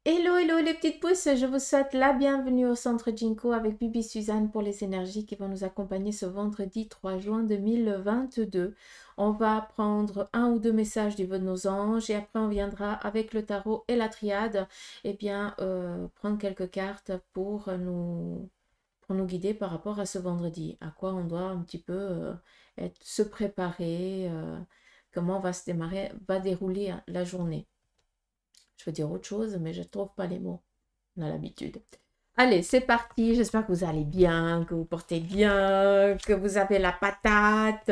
Hello, hello les petites pousses, je vous souhaite la bienvenue au centre Jinko avec Bibi Suzanne pour les énergies qui vont nous accompagner ce vendredi 3 juin 2022. On va prendre un ou deux messages du vœu de nos anges et après on viendra avec le tarot et la triade, prendre quelques cartes pour nous guider par rapport à ce vendredi, à quoi on doit un petit peu se préparer, comment va dérouler la journée. Je veux dire autre chose, mais je ne trouve pas les mots. On a l'habitude. Allez, c'est parti. J'espère que vous allez bien, que vous portez bien, que vous avez la patate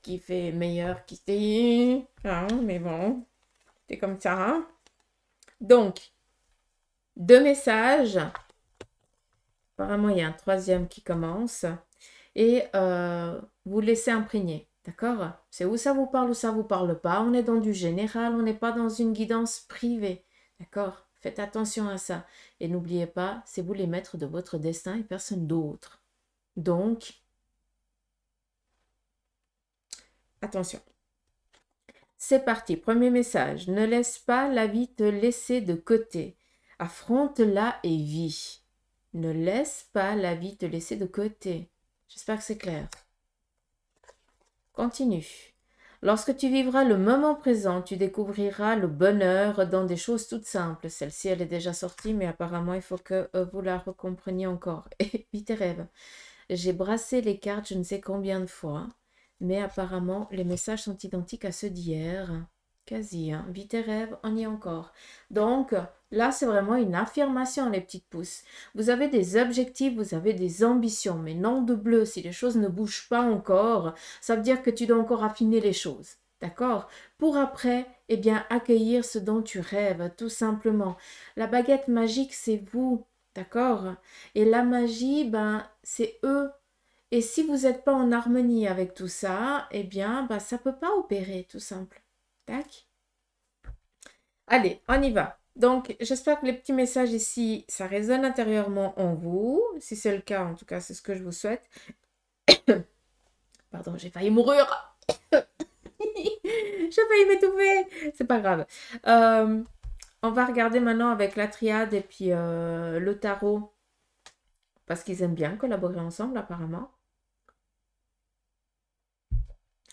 qui fait meilleur qu'ici. Hein, mais bon, c'est comme ça. Hein. Donc, deux messages. Apparemment, il y a un troisième qui commence. Et vous laissez imprégner. D'accord? C'est où ça vous parle ou ça vous parle pas. On est dans du général, on n'est pas dans une guidance privée. D'accord? Faites attention à ça. Et n'oubliez pas, c'est vous les maîtres de votre destin et personne d'autre. Donc, attention. C'est parti. Premier message. Ne laisse pas la vie te laisser de côté. Affronte-la et vis. Ne laisse pas la vie te laisser de côté. J'espère que c'est clair. Continue. Lorsque tu vivras le moment présent, tu découvriras le bonheur dans des choses toutes simples. Celle-ci, elle est déjà sortie, mais apparemment, il faut que vous la recompreniez encore. Et vis tes rêves. J'ai brassé les cartes je ne sais combien de fois, mais apparemment, les messages sont identiques à ceux d'hier. Quasi, hein. Vis tes rêves, on y est encore. Donc, là, c'est vraiment une affirmation, les petites pousses. Vous avez des objectifs, vous avez des ambitions, mais non de bleu, si les choses ne bougent pas encore, ça veut dire que tu dois encore affiner les choses. D'accord? Pour après, eh bien, accueillir ce dont tu rêves, tout simplement. La baguette magique, c'est vous. D'accord? Et la magie, ben, c'est eux. Et si vous n'êtes pas en harmonie avec tout ça, eh bien, ben, ça ne peut pas opérer, tout simple. Tac. Allez, on y va. Donc, j'espère que les petits messages ici, ça résonne intérieurement en vous. Si c'est le cas, en tout cas, c'est ce que je vous souhaite. Pardon, j'ai failli mourir. J'ai failli m'étouffer. C'est pas grave. On va regarder maintenant avec la triade et puis le tarot. Parce qu'ils aiment bien collaborer ensemble, apparemment.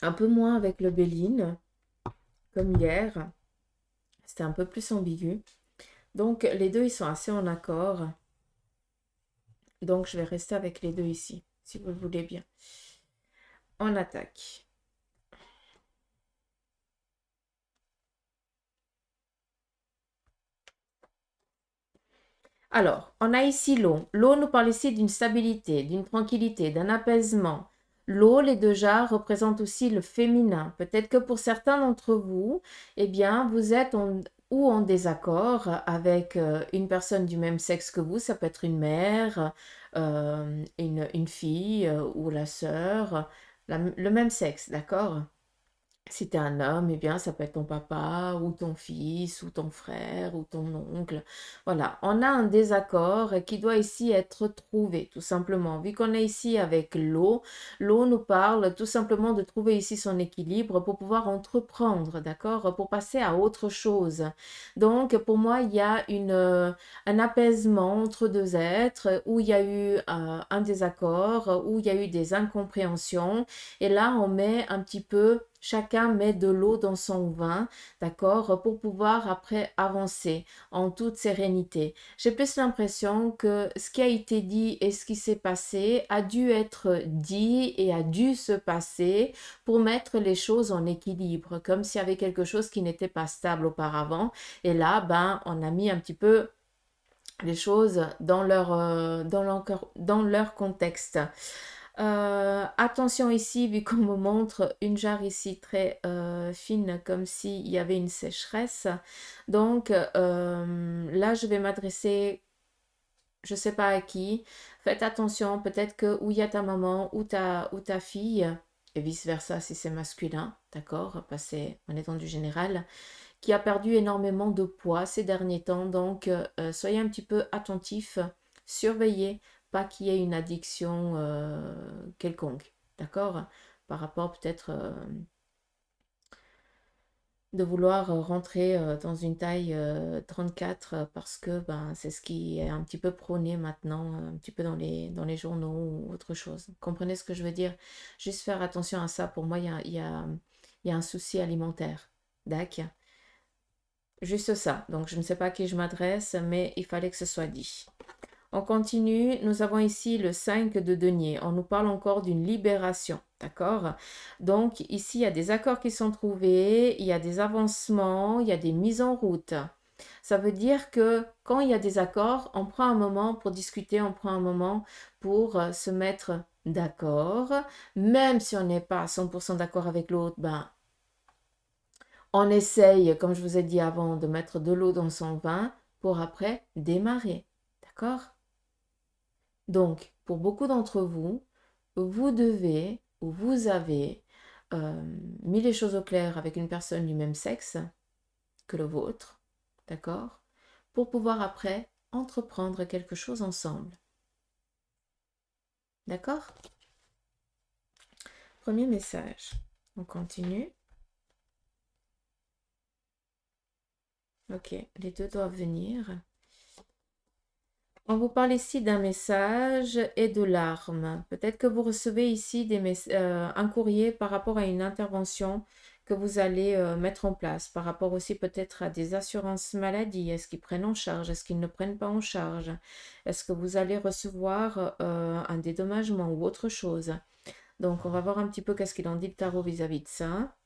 Un peu moins avec le Béline, comme hier. C'était un peu plus ambigu. Donc, les deux, ils sont assez en accord. Donc, je vais rester avec les deux ici, si vous le voulez bien. On attaque. Alors, on a ici l'eau. L'eau nous parle ici d'une stabilité, d'une tranquillité, d'un apaisement. L'eau, les deux jarres, représente aussi le féminin. Peut-être que pour certains d'entre vous, eh bien, vous êtes ou en désaccord avec une personne du même sexe que vous. Ça peut être une mère, une fille ou la sœur, le même sexe, d'accord? Si tu es un homme, eh bien, ça peut être ton papa ou ton fils ou ton frère ou ton oncle. Voilà, on a un désaccord qui doit ici être trouvé, tout simplement. Vu qu'on est ici avec l'eau, l'eau nous parle tout simplement de trouver ici son équilibre pour pouvoir entreprendre, d'accord? Pour passer à autre chose. Donc, pour moi, il y a un apaisement entre deux êtres où il y a eu un désaccord, où il y a eu des incompréhensions. Et là, on met un petit peu chacun met de l'eau dans son vin, d'accord, pour pouvoir après avancer en toute sérénité. J'ai plus l'impression que ce qui a été dit et ce qui s'est passé a dû être dit et a dû se passer pour mettre les choses en équilibre, comme s'il y avait quelque chose qui n'était pas stable auparavant. Et là, ben, on a mis un petit peu les choses dans leur contexte. Attention ici, vu qu'on me montre une jarre ici très fine, comme s'il y avait une sécheresse. Donc là, je vais m'adresser, je ne sais pas à qui. Faites attention, peut-être que où il y a ta maman ou ta fille, et vice-versa si c'est masculin, d'accord? On est dans du général, qui a perdu énormément de poids ces derniers temps. Donc, soyez un petit peu attentifs, surveillez, pas qu'il y ait une addiction quelconque, d'accord? Par rapport peut-être de vouloir rentrer dans une taille 34 parce que ben, c'est ce qui est un petit peu prôné maintenant, un petit peu dans les journaux ou autre chose. Comprenez ce que je veux dire? Juste faire attention à ça. Pour moi, il y a un souci alimentaire. D'accord? Juste ça. Donc, je ne sais pas à qui je m'adresse, mais il fallait que ce soit dit. On continue. Nous avons ici le 5 de denier. On nous parle encore d'une libération. D'accord? Donc, ici, il y a des accords qui sont trouvés, il y a des avancements, il y a des mises en route. Ça veut dire que quand il y a des accords, on prend un moment pour discuter, on prend un moment pour se mettre d'accord. Même si on n'est pas à 100% d'accord avec l'autre, ben, on essaye, comme je vous ai dit avant, de mettre de l'eau dans son vin pour après démarrer. D'accord? Donc, pour beaucoup d'entre vous, vous devez ou vous avez mis les choses au clair avec une personne du même sexe que le vôtre, d'accord? Pour pouvoir après entreprendre quelque chose ensemble. D'accord? Premier message. On continue. Ok, les deux doivent venir. On vous parle ici d'un message et de larmes. Peut-être que vous recevez ici un courrier par rapport à une intervention que vous allez mettre en place, par rapport aussi peut-être à des assurances maladie. Est-ce qu'ils prennent en charge? Est-ce qu'ils ne prennent pas en charge? Est-ce que vous allez recevoir un dédommagement ou autre chose? Donc, on va voir un petit peu qu'est-ce qu'il en dit le tarot vis-à-vis de ça.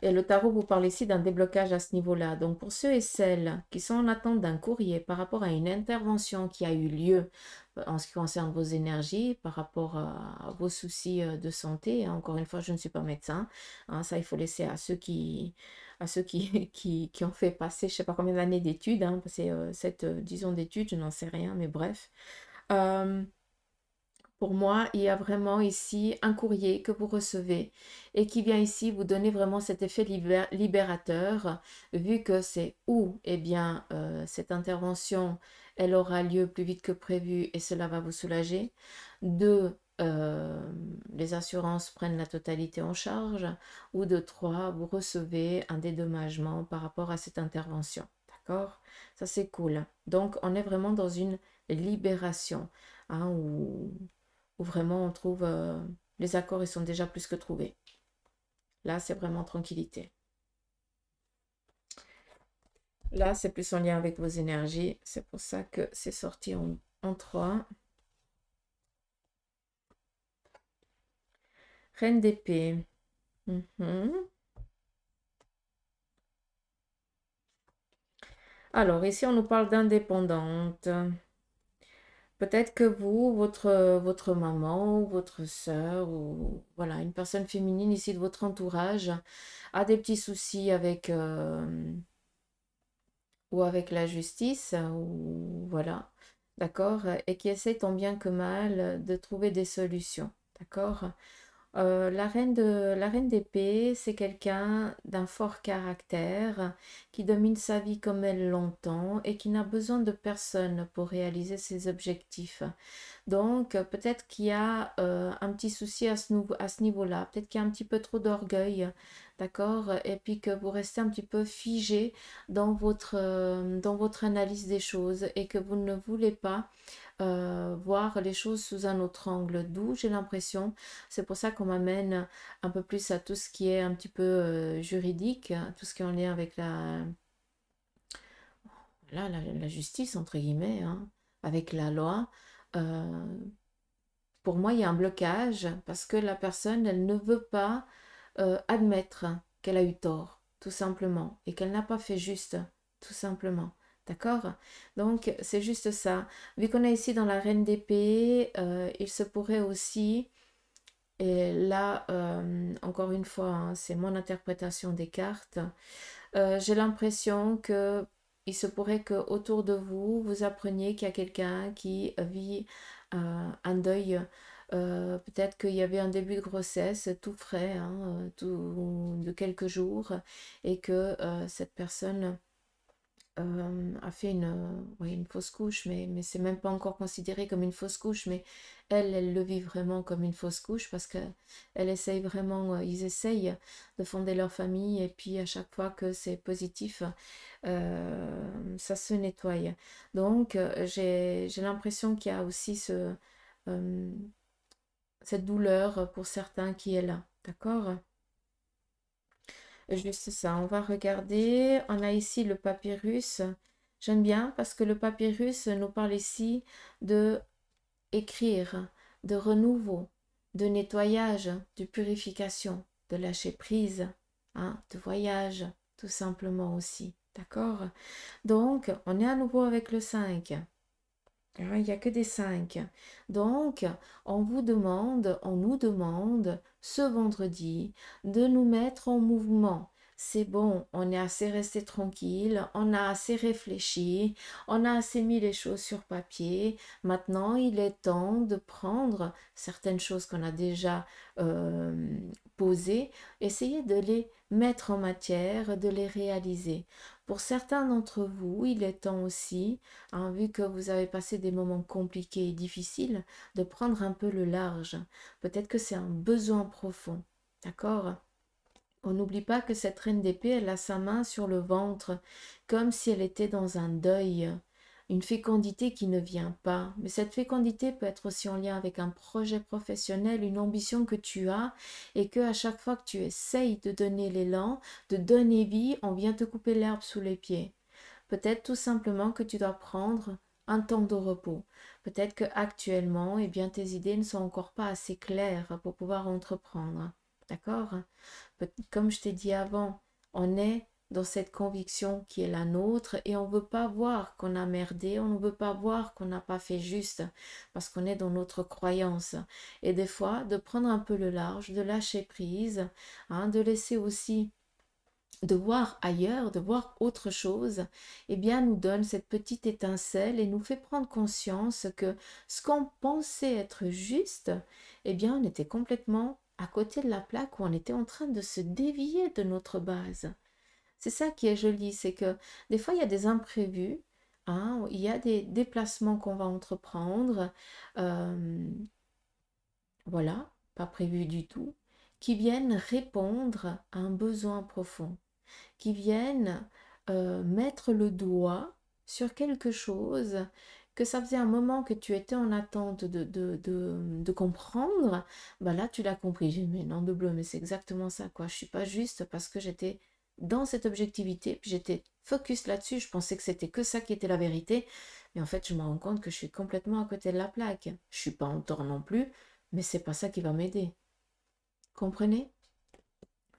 Et le tarot vous parle ici d'un déblocage à ce niveau-là. Donc pour ceux et celles qui sont en attente d'un courrier par rapport à une intervention qui a eu lieu en ce qui concerne vos énergies, par rapport à vos soucis de santé, hein, encore une fois, je ne suis pas médecin, hein, ça il faut laisser à ceux qui ont fait passer je ne sais pas combien d'années d'études, hein, c'est 10 ans d'études, je n'en sais rien, mais bref. Pour moi, il y a vraiment ici un courrier que vous recevez et qui vient ici vous donner vraiment cet effet libérateur, vu que c'est où, eh bien, cette intervention, elle aura lieu plus vite que prévu et cela va vous soulager. Deux, les assurances prennent la totalité en charge. Ou de trois, vous recevez un dédommagement par rapport à cette intervention. D'accord? Ça, c'est cool. Donc, on est vraiment dans une libération, hein, où vraiment on trouve les accords, ils sont déjà plus que trouvés. Là, c'est vraiment tranquillité. Là, c'est plus en lien avec vos énergies. C'est pour ça que c'est sorti en 3. Reine d'épée. Alors, ici, on nous parle d'indépendante. Peut-être que vous, votre maman ou votre sœur ou voilà, une personne féminine ici de votre entourage a des petits soucis avec ou avec la justice ou voilà, d'accord, et qui essaie tant bien que mal de trouver des solutions, d'accord. La reine d'épée, c'est quelqu'un d'un fort caractère, qui domine sa vie comme elle l'entend et qui n'a besoin de personne pour réaliser ses objectifs. Donc, peut-être qu'il y a un petit souci à ce niveau-là. Peut-être qu'il y a un petit peu trop d'orgueil, d'accord? Et puis que vous restez un petit peu figé dans votre analyse des choses et que vous ne voulez pas voir les choses sous un autre angle. D'où j'ai l'impression, c'est pour ça qu'on m'amène un peu plus à tout ce qui est un petit peu juridique, hein, tout ce qui est en lien avec la justice, entre guillemets, hein, avec la loi. Euh, pour moi, il y a un blocage parce que la personne, elle ne veut pas admettre qu'elle a eu tort, tout simplement, et qu'elle n'a pas fait juste, tout simplement. D'accord? Donc, c'est juste ça. Vu qu'on est ici dans la reine d'épée, il se pourrait aussi, et là, encore une fois, hein, c'est mon interprétation des cartes, j'ai l'impression que il se pourrait que autour de vous, vous appreniez qu'il y a quelqu'un qui vit un deuil. Peut-être qu'il y avait un début de grossesse tout frais, hein, tout, de quelques jours, et que cette personne a fait ouais, une fausse couche, mais c'est même pas encore considéré comme une fausse couche, mais elle le vit vraiment comme une fausse couche parce que elle essaye vraiment, ils essayent de fonder leur famille et puis à chaque fois que c'est positif, ça se nettoie. Donc j'ai l'impression qu'il y a aussi euh, cette douleur pour certains qui est là, d'accord? Juste ça, on va regarder. On a ici le papyrus. J'aime bien parce que le papyrus nous parle ici de écrire, de renouveau, de nettoyage, de purification, de lâcher prise, hein, de voyage, tout simplement aussi. D'accord? Donc, on est à nouveau avec le 5. Il n'y a que des 5. Donc, on nous demande ce vendredi de nous mettre en mouvement. C'est bon, on est assez resté tranquille, on a assez réfléchi, on a assez mis les choses sur papier. Maintenant, il est temps de prendre certaines choses qu'on a déjà posées, essayer de les mettre en matière, de les réaliser. Pour certains d'entre vous, il est temps aussi, hein, vu que vous avez passé des moments compliqués et difficiles, de prendre un peu le large. Peut-être que c'est un besoin profond. D'accord? On n'oublie pas que cette reine d'épée, elle a sa main sur le ventre, comme si elle était dans un deuil, une fécondité qui ne vient pas. Mais cette fécondité peut être aussi en lien avec un projet professionnel, une ambition que tu as, et que à chaque fois que tu essayes de donner l'élan, de donner vie, on vient te couper l'herbe sous les pieds. Peut-être tout simplement que tu dois prendre un temps de repos. Peut-être que actuellement, eh bien, tes idées ne sont encore pas assez claires pour pouvoir entreprendre. D'accord? Comme je t'ai dit avant, on est dans cette conviction qui est la nôtre et on ne veut pas voir qu'on a merdé, on ne veut pas voir qu'on n'a pas fait juste parce qu'on est dans notre croyance. Et des fois, de prendre un peu le large, de lâcher prise, hein, de laisser aussi de voir ailleurs, de voir autre chose, eh bien, nous donne cette petite étincelle et nous fait prendre conscience que ce qu'on pensait être juste, eh bien, on était complètement à côté de la plaque où on était en train de se dévier de notre base. C'est ça qui est joli, c'est que des fois, il y a des imprévus, hein, il y a des déplacements qu'on va entreprendre, euh, voilà, pas prévus du tout, qui viennent répondre à un besoin profond qui viennent mettre le doigt sur quelque chose que ça faisait un moment que tu étais en attente de comprendre, bah là tu l'as compris. J'ai dit, mais non de bleu, mais c'est exactement ça, quoi. Je suis pas juste parce que j'étais dans cette objectivité, puis j'étais focus là-dessus, je pensais que c'était que ça qui était la vérité, mais en fait je me rends compte que je suis complètement à côté de la plaque. Je suis pas en tort non plus, mais c'est pas ça qui va m'aider. Comprenez?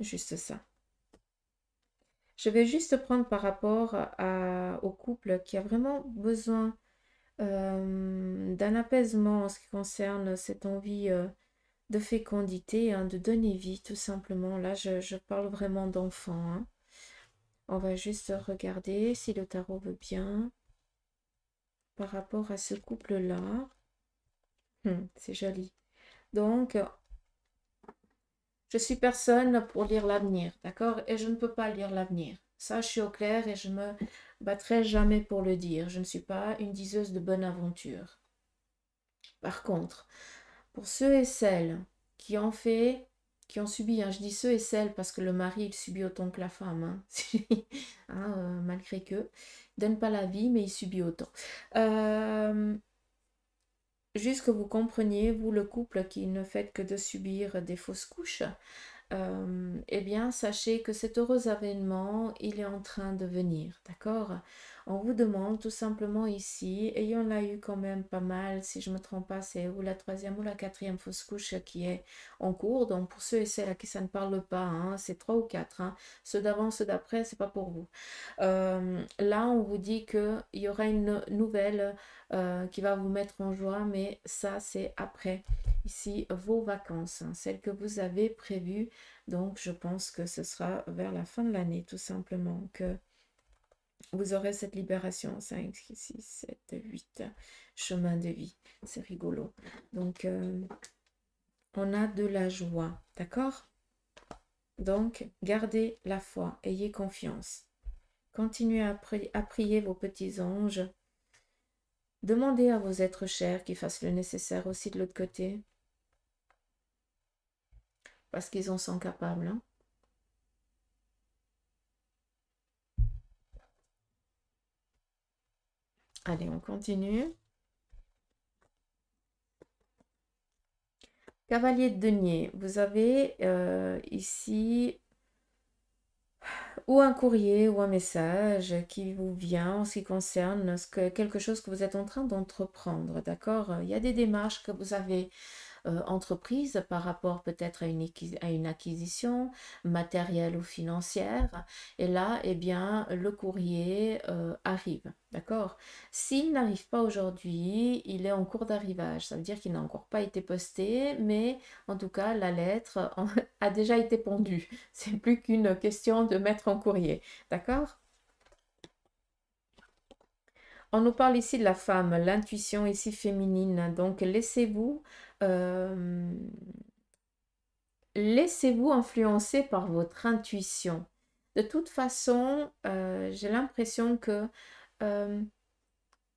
Juste ça. Je vais juste prendre par rapport au couple qui a vraiment besoin d'un apaisement en ce qui concerne cette envie de fécondité, hein, de donner vie tout simplement. Là, je parle vraiment d'enfant, hein. On va juste regarder si le tarot veut bien par rapport à ce couple-là. C'est joli. Donc, je suis personne pour lire l'avenir, d'accord? Et je ne peux pas lire l'avenir. Ça, je suis au clair et je me battrai jamais pour le dire. Je ne suis pas une diseuse de bonne aventure. Par contre, pour ceux et celles qui ont fait, qui ont subi, hein, je dis ceux et celles parce que le mari, il subit autant que la femme, hein, hein, malgré que, il donne pas la vie, mais il subit autant. Juste que vous compreniez, vous, le couple qui ne fait que de subir des fausses couches, eh bien, sachez que cet heureux avènement, il est en train de venir, d'accord? On vous demande tout simplement ici, et il y en a eu quand même pas mal, si je ne me trompe pas, c'est ou la troisième ou la quatrième fausse couche qui est en cours. Donc, pour ceux et celles à qui ça ne parle pas, hein, c'est 3 ou 4, hein. Ceux d'avant, ceux d'après, c'est pas pour vous. Là, on vous dit qu'il y aura une nouvelle qui va vous mettre en joie, mais ça, c'est après. Ici, vos vacances, hein, celles que vous avez prévues. Donc, je pense que ce sera vers la fin de l'année, tout simplement, que vous aurez cette libération. 5, 6, 7, 8, chemin de vie. C'est rigolo. Donc, on a de la joie, d'accord? Donc, gardez la foi, ayez confiance. Continuez à prier vos petits anges. Demandez à vos êtres chers qu'ils fassent le nécessaire aussi de l'autre côté. Parce qu'ils en sont capables. Hein. Allez, on continue. Cavalier de denier, vous avez ici ou un courrier ou un message qui vous vient en ce qui concerne quelque chose que vous êtes en train d'entreprendre, d'accord? Il y a des démarches que vous avez entreprise par rapport peut-être à une acquisition matérielle ou financière. Et là, eh bien, le courrier arrive. D'accord? S'il n'arrive pas aujourd'hui, il est en cours d'arrivage. Ça veut dire qu'il n'a encore pas été posté, mais en tout cas, la lettre a déjà été pendue. C'est plus qu'une question de mettre en courrier. D'accord? On nous parle ici de la femme, l'intuition ici féminine. Donc, euh, laissez-vous influencer par votre intuition. De toute façon, j'ai l'impression que, euh,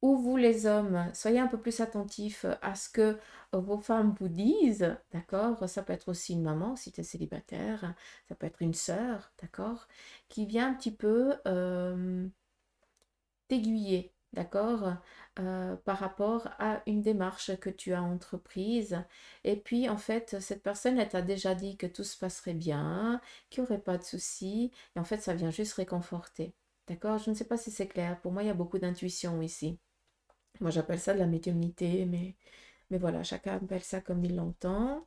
ou vous les hommes, soyez un peu plus attentifs à ce que vos femmes vous disent, d'accord? Ça peut être aussi une maman si tu es célibataire, ça peut être une sœur, d'accord? Qui vient un petit peu t'aiguiller, d'accord, par rapport à une démarche que tu as entreprise. Et puis, en fait, cette personne, elle t'a déjà dit que tout se passerait bien, qu'il n'y aurait pas de soucis. Et en fait, ça vient juste réconforter. D'accord? Je ne sais pas si c'est clair. Pour moi, il y a beaucoup d'intuition ici. Moi, j'appelle ça de la médiumnité, mais voilà, chacun appelle ça comme il l'entend.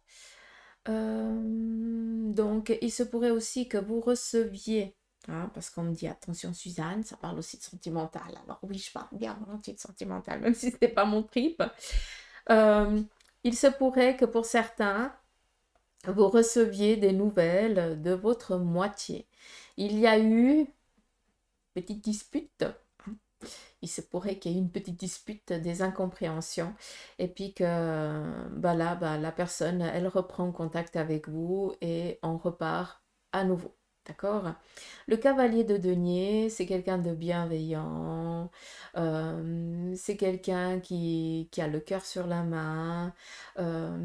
Donc, il se pourrait aussi que vous receviez, hein, parce qu'on me dit attention Suzanne, ça parle aussi de sentimental. Alors oui, je parle bien volontiers de sentimental, même si ce n'est pas mon trip. Euh, il se pourrait que pour certains, vous receviez des nouvelles de votre moitié. Il y a eu petite dispute. Il se pourrait qu'il y ait une petite dispute, des incompréhensions, et puis que bah là, bah, la personne, elle reprend contact avec vous et on repart à nouveau. D'accord? Le cavalier de denier, c'est quelqu'un de bienveillant, c'est quelqu'un qui a le cœur sur la main,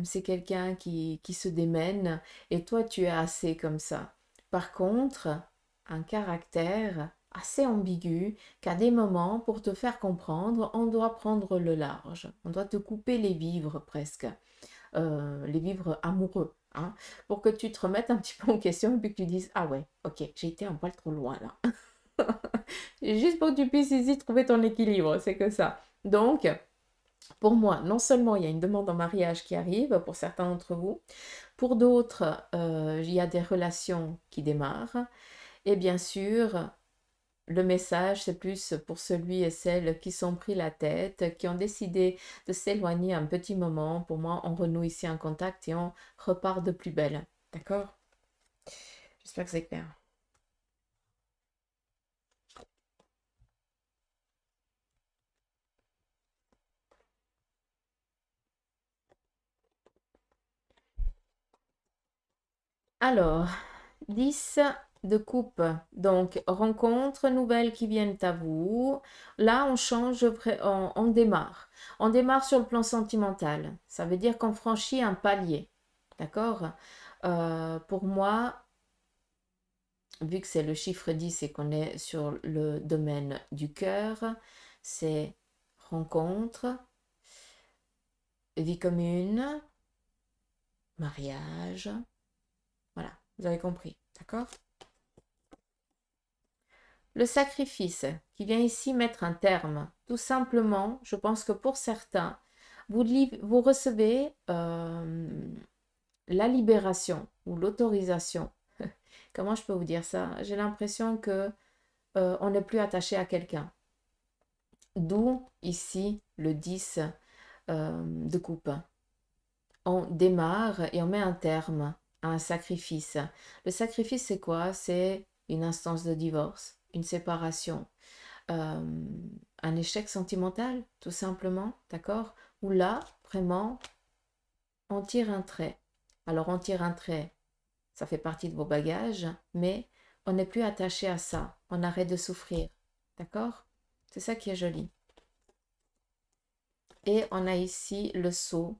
c'est quelqu'un qui se démène, et toi, tu es assez comme ça. Par contre, un caractère assez ambigu, qu'à des moments, pour te faire comprendre, on doit prendre le large. On doit te couper les vivres presque, les vivres amoureux, hein, pour que tu te remettes un petit peu en question et puis que tu dises, ah ouais, ok, j'ai été un poil trop loin là. Juste pour que tu puisses ici trouver ton équilibre, c'est que ça. Donc, pour moi, non seulement il y a une demande en mariage qui arrive pour certains d'entre vous, pour d'autres, il y a des relations qui démarrent, et bien sûr, le message, c'est plus pour celui et celles qui sont pris la tête, qui ont décidé de s'éloigner un petit moment. Pour moi, on renoue ici un contact et on repart de plus belle. D'accord? J'espère que c'est clair. Alors, 10 de coupe. Donc, rencontres nouvelles qui viennent à vous. Là, on change, on démarre. On démarre sur le plan sentimental. Ça veut dire qu'on franchit un palier. D'accord? Pour moi, vu que c'est le chiffre 10 et qu'on est sur le domaine du cœur, c'est rencontre, vie commune, mariage. Voilà, vous avez compris, d'accord? Le sacrifice qui vient ici mettre un terme. Tout simplement, je pense que pour certains, vous recevez la libération ou l'autorisation. Comment je peux vous dire ça? J'ai l'impression que on n'est plus attaché à quelqu'un. D'où ici le 10 de coupe. On démarre et on met un terme à un sacrifice. Le sacrifice, c'est quoi? C'est une instance de divorce, une séparation, un échec sentimental, tout simplement, d'accord? Où là, vraiment, on tire un trait. Alors, on tire un trait, ça fait partie de vos bagages, mais on n'est plus attaché à ça. On arrête de souffrir. D'accord? C'est ça qui est joli. Et on a ici le sceau,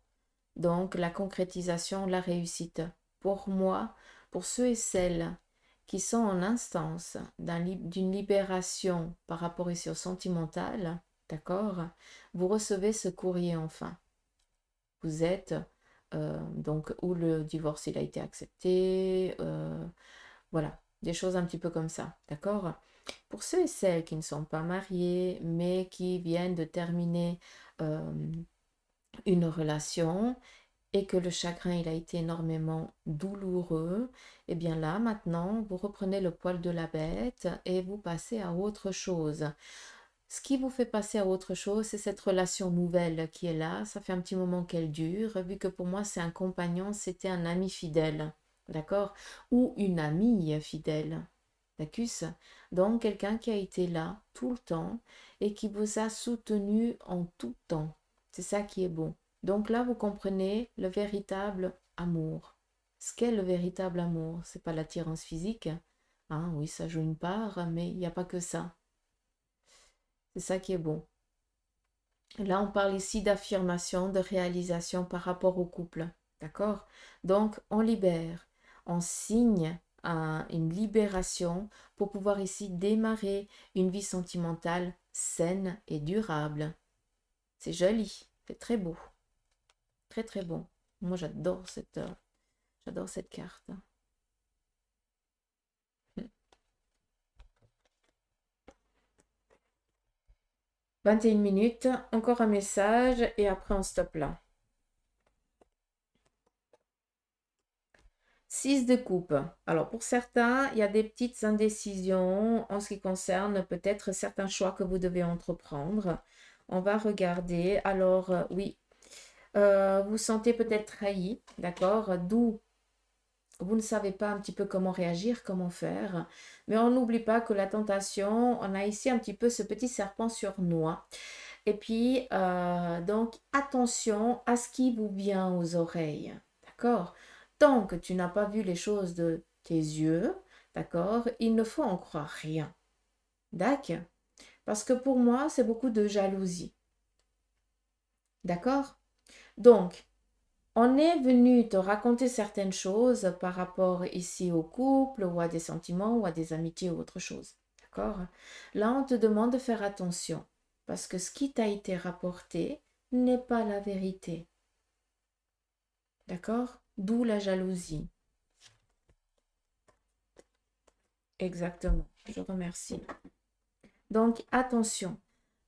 donc la concrétisation, la réussite. Pour moi, pour ceux et celles qui sont en instance d'une libération par rapport ici au sentimental, d'accord, vous recevez ce courrier enfin. Vous êtes, donc, où le divorce il a été accepté, voilà, des choses un petit peu comme ça, d'accord? Pour ceux et celles qui ne sont pas mariés, mais qui viennent de terminer une relation et que le chagrin il a été énormément douloureux, et bien là maintenant vous reprenez le poil de la bête et vous passez à autre chose. Ce qui vous fait passer à autre chose, c'est cette relation nouvelle qui est là. Ça fait un petit moment qu'elle dure, vu que pour moi c'est un compagnon, c'était un ami fidèle, d'accord? Ou une amie fidèle. D'accord? Donc quelqu'un qui a été là tout le temps et qui vous a soutenu en tout temps. C'est ça qui est bon. Donc là, vous comprenez le véritable amour. Ce qu'est le véritable amour, c'est pas l'attirance physique. Ah oui, ça joue une part, mais il n'y a pas que ça. C'est ça qui est bon. Là, on parle ici d'affirmation, de réalisation par rapport au couple. D'accord? Donc, on libère, on signe une libération pour pouvoir ici démarrer une vie sentimentale saine et durable. C'est joli, c'est très beau, très très bon. Moi, j'adore cette carte. 21 minutes, encore un message et après on stoppe là. 6 de coupe. Alors pour certains, il y a des petites indécisions en ce qui concerne peut-être certains choix que vous devez entreprendre. On va regarder. Alors oui, vous sentez peut-être trahi, d'accord? D'où vous ne savez pas un petit peu comment réagir, comment faire. Mais on n'oublie pas que la tentation, on a ici un petit peu ce petit serpent sur noix. Et puis, donc, attention à ce qui vous vient aux oreilles. D'accord? Tant que tu n'as pas vu les choses de tes yeux, d'accord, il ne faut en croire rien. D'accord? Parce que pour moi, c'est beaucoup de jalousie. D'accord? Donc, on est venu te raconter certaines choses par rapport ici au couple ou à des sentiments ou à des amitiés ou autre chose. D'accord? Là, on te demande de faire attention parce que ce qui t'a été rapporté n'est pas la vérité. D'accord? D'où la jalousie. Exactement. Je remercie. Donc, attention.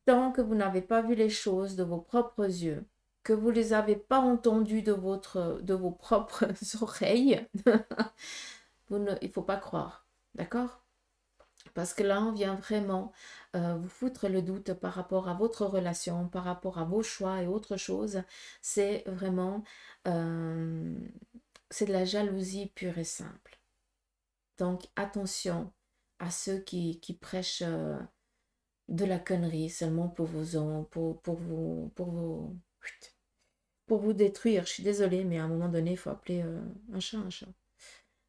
Tant que vous n'avez pas vu les choses de vos propres yeux, que vous ne les avez pas entendues de vos propres oreilles, il ne faut pas croire. D'accord? Parce que là, on vient vraiment vous foutre le doute par rapport à votre relation, par rapport à vos choix et autre chose. C'est vraiment, c'est de la jalousie pure et simple. Donc, attention à ceux qui prêchent de la connerie seulement pour vous détruire. Je suis désolée, mais à un moment donné, il faut appeler un chat un chat.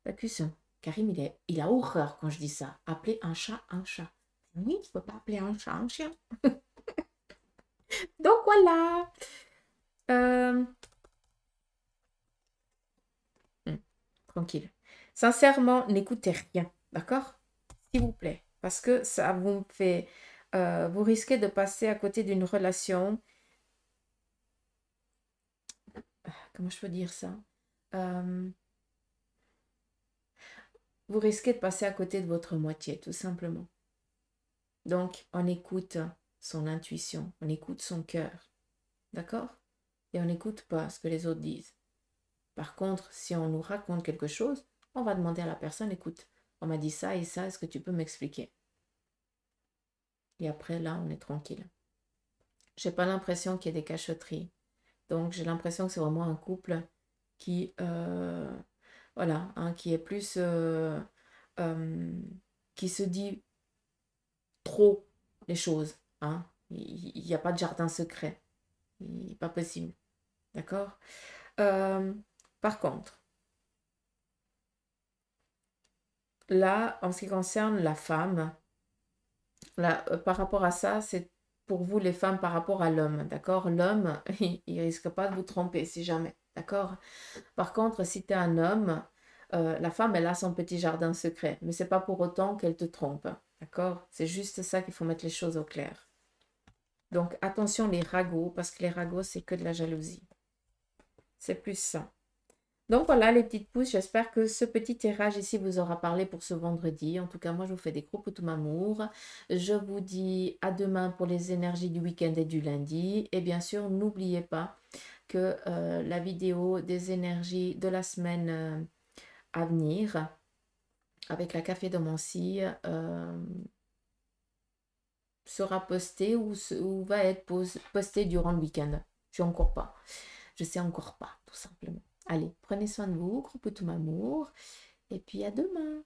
Bacchus, Karim, il a horreur quand je dis ça. Appeler un chat un chat. Oui, tu peux pas appeler un chat un chien. Donc voilà. Euh, tranquille. Sincèrement, n'écoutez rien. D'accord? S'il vous plaît. Parce que ça vous fait... vous risquez de passer à côté d'une relation. Comment je peux dire ça? Euh, vous risquez de passer à côté de votre moitié, tout simplement. Donc, on écoute son intuition, on écoute son cœur. D'accord? Et on n'écoute pas ce que les autres disent. Par contre, si on nous raconte quelque chose, on va demander à la personne, écoute, on m'a dit ça et ça, est-ce que tu peux m'expliquer? Et après, là, on est tranquille. J'ai pas l'impression qu'il y ait des cachotteries. Donc, j'ai l'impression que c'est vraiment un couple qui, voilà, hein, qui est plus, euh, qui se dit trop les choses. Hein. Il n'y a pas de jardin secret. Pas possible. D'accord? Euh, Par contre, là, en ce qui concerne la femme, Là, par rapport à ça, c'est pour vous les femmes par rapport à l'homme, d'accord? L'homme, il risque pas de vous tromper si jamais, d'accord? Par contre, si tu es un homme, la femme, elle a son petit jardin secret, mais c'est pas pour autant qu'elle te trompe, d'accord? C'est juste ça qu'il faut mettre les choses au clair. Donc attention les ragots, parce que les ragots, c'est que de la jalousie. C'est plus ça. Donc voilà les petites pousses, j'espère que ce petit tirage ici vous aura parlé pour ce vendredi. En tout cas, moi je vous fais des gros poutous m'amour. Je vous dis à demain pour les énergies du week-end et du lundi. Et bien sûr, n'oubliez pas que la vidéo des énergies de la semaine à venir avec la café de Mancy sera postée ou va être postée durant le week-end. Je sais encore pas. Je sais encore pas, tout simplement. Allez, prenez soin de vous, gros poutous m'amour. Et puis à demain.